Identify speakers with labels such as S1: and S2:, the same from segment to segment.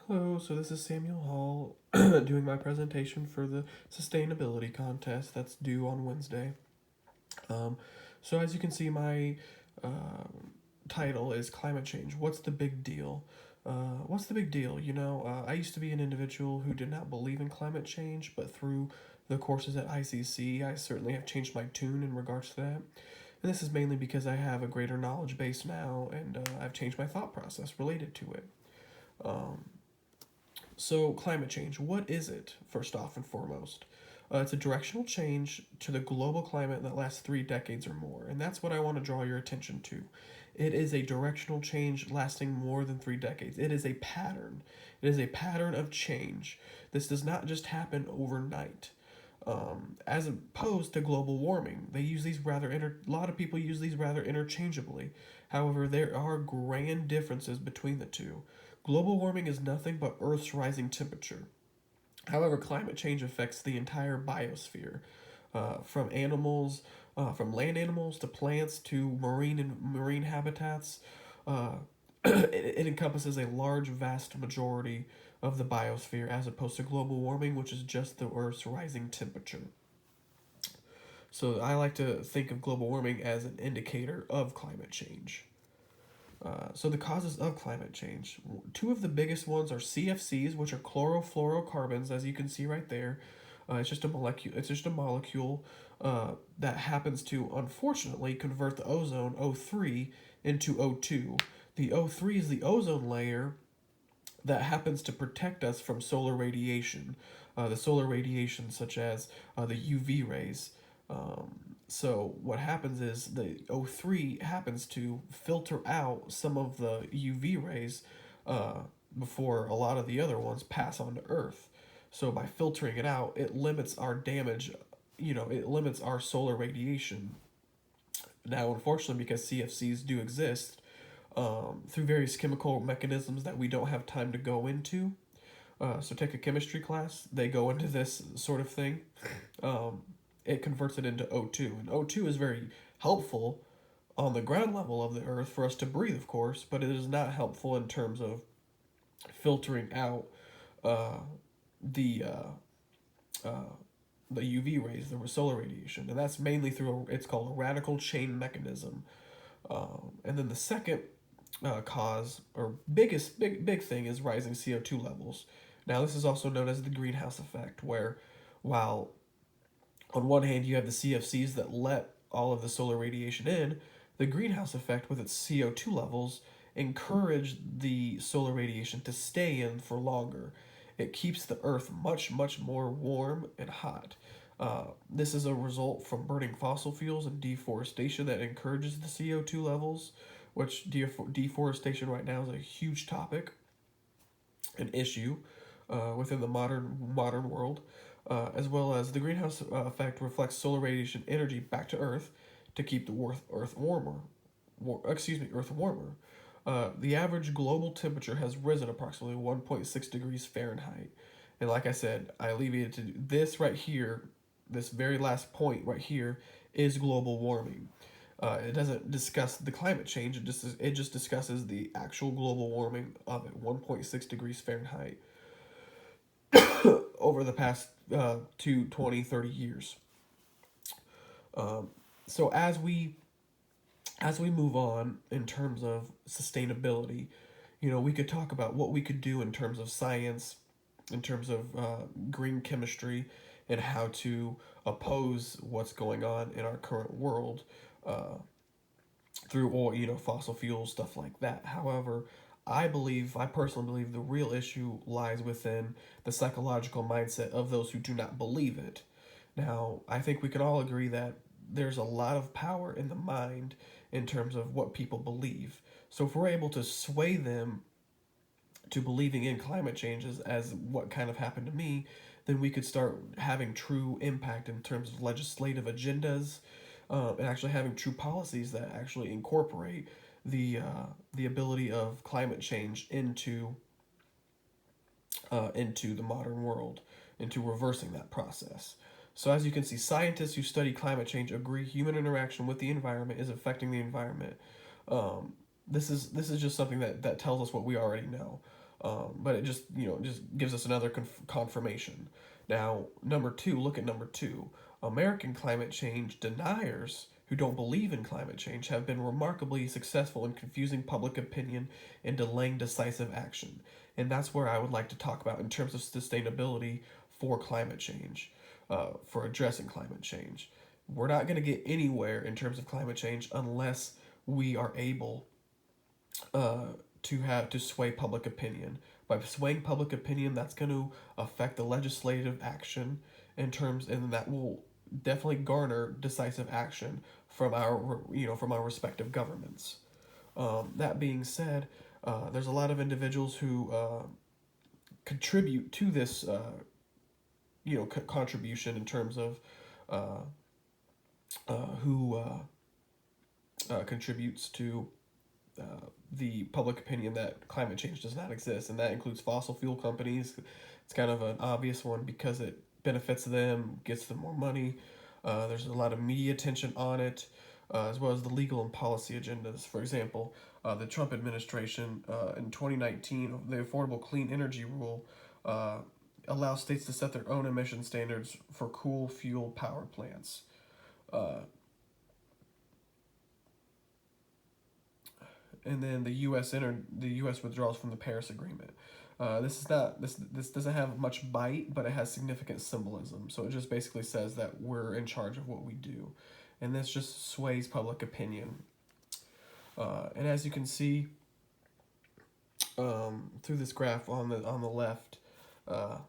S1: Hello, so this is Samuel Hall doing my presentation for the sustainability contest that's due on Wednesday. Um, so as you can see, my uh, title is Climate Change. What's the big deal? What's the big deal? I used to be an individual who did not believe in climate change, but through the courses at ICC, I certainly have changed my tune in regards to that. And this is mainly because I have a greater knowledge base now, and I've changed my thought process related to it. Um, so, climate change, what is it, first off and foremost? It's a directional change to the global climate that lasts 3 decades or more, and that's what I want to draw your attention to. It is a directional change lasting more than 3 decades. It is a pattern. It is a pattern of change. This does not just happen overnight. As opposed to global warming, they use these a lot of people use these rather interchangeably. However, there are grand differences between the two. Global warming is nothing but Earth's rising temperature. However, climate change affects the entire biosphere, from from land animals to plants to marine habitats. Uh, it encompasses a large, vast majority of the biosphere, as opposed to global warming, which is just the Earth's rising temperature. So I like to think of global warming as an indicator of climate change. So the causes of climate change. Two of the biggest ones are CFCs, which are chlorofluorocarbons, as you can see right there. It's just a molecule. It's just a molecule that happens to, unfortunately, convert the ozone O3 into O2. The O3 is the ozone layer that happens to protect us from solar radiation. The solar radiation, such as the UV rays. So what happens is the O3 happens to filter out some of the UV rays uh, before a lot of the other ones pass on to Earth. So by filtering it out, it limits our damage. It limits our solar radiation. Now, unfortunately, because CFCs do exist through various chemical mechanisms that we don't have time to go into. So take a chemistry class; they go into this sort of thing. Um, it converts it into O2. And O2 is very helpful on the ground level of the earth for us to breathe, of course, but it is not helpful in terms of filtering out uh, the uh, the UV rays, the solar radiation, and that's mainly through it's called a radical chain mechanism. And then the second cause or big thing is rising CO2 levels. Now this is also known as the greenhouse effect, where while on one hand you have the CFCs that let all of the solar radiation in, the greenhouse effect with its CO2 levels encourage the solar radiation to stay in for longer. It keeps the earth much more warm and hot. This is a result from burning fossil fuels and deforestation that encourages the CO2 levels, which deforestation right now is a huge topic, an issue within the modern world, as well as the greenhouse effect reflects solar radiation energy back to Earth to keep the Earth warmer. Earth warmer. The average global temperature has risen approximately 1.6 degrees Fahrenheit. And like I said, I alleviated this right here, this very last point right here, is global warming. It doesn't discuss the climate change. It just discusses the actual global warming of it, 1.6 degrees Fahrenheit over the past 20, 30 years. Um, so as we move on in terms of sustainability, we could talk about what we could do in terms of science, in terms of green chemistry, and how to oppose what's going on in our current world uh, through oil, fossil fuels, stuff like that. However, I personally believe the real issue lies within the psychological mindset of those who do not believe it. Now, I think we can all agree that there's a lot of power in the mind in terms of what people believe. So if we're able to sway them to believing in climate changes as what kind of happened to me, then we could start having true impact in terms of legislative agendas, and actually having true policies that actually incorporate the ability of climate change into the modern world, into reversing that process. So as you can see, scientists who study climate change agree human interaction with the environment is affecting the environment. This is just something that tells us what we already know. But it just just gives us another confirmation. Now, number two, look at number two. American climate change deniers who don't believe in climate change have been remarkably successful in confusing public opinion and delaying decisive action. And that's where I would like to talk about in terms of sustainability for climate change, for addressing climate change. We're not going to get anywhere in terms of climate change unless we are able uh, to sway public opinion. By swaying public opinion, that's going to affect the legislative action in terms, and that will definitely garner decisive action from our from our respective governments. That being said, there's a lot of individuals who contribute to this contribution in terms of who contributes to uh, the public opinion that climate change does not exist, and that includes fossil fuel companies. It's kind of an obvious one because it benefits them, gets them more money. There's a lot of media attention on it, as well as the legal and policy agendas. For example, the Trump administration in 2019, the Affordable Clean Energy Rule uh, allows states to set their own emission standards for cool fuel power plants. Uh, and then the U.S. withdrawals from the Paris Agreement. This is not this doesn't have much bite, but it has significant symbolism. So it just basically says that we're in charge of what we do, and this just sways public opinion. And as you can see through this graph on the left, uh,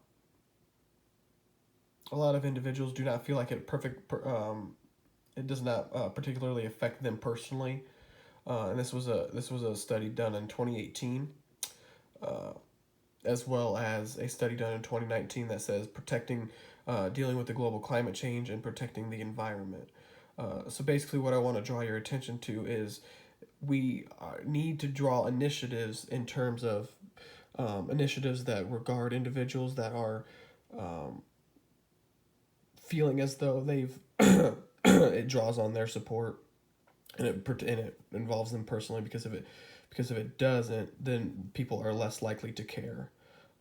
S1: a lot of individuals do not feel like it does not particularly affect them personally. And this was a study done in 2018, uh, as well as a study done in 2019 that says dealing with the global climate change and protecting the environment. So basically, what I want to draw your attention to is we need to draw initiatives in terms of initiatives that regard individuals that are um, feeling as though they've it draws on their support, and it involves them personally, because if it doesn't, then people are less likely to care.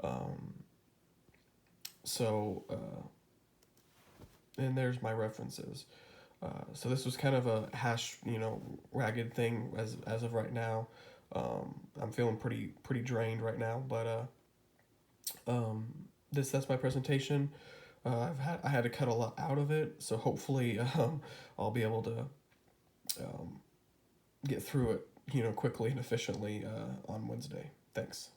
S1: Um, so and there's my references. So this was kind of a ragged thing as of right now. I'm feeling pretty drained right now, but that's my presentation. I had to cut a lot out of it, so hopefully I'll be able to um, get through it quickly and efficiently on Wednesday. Thanks.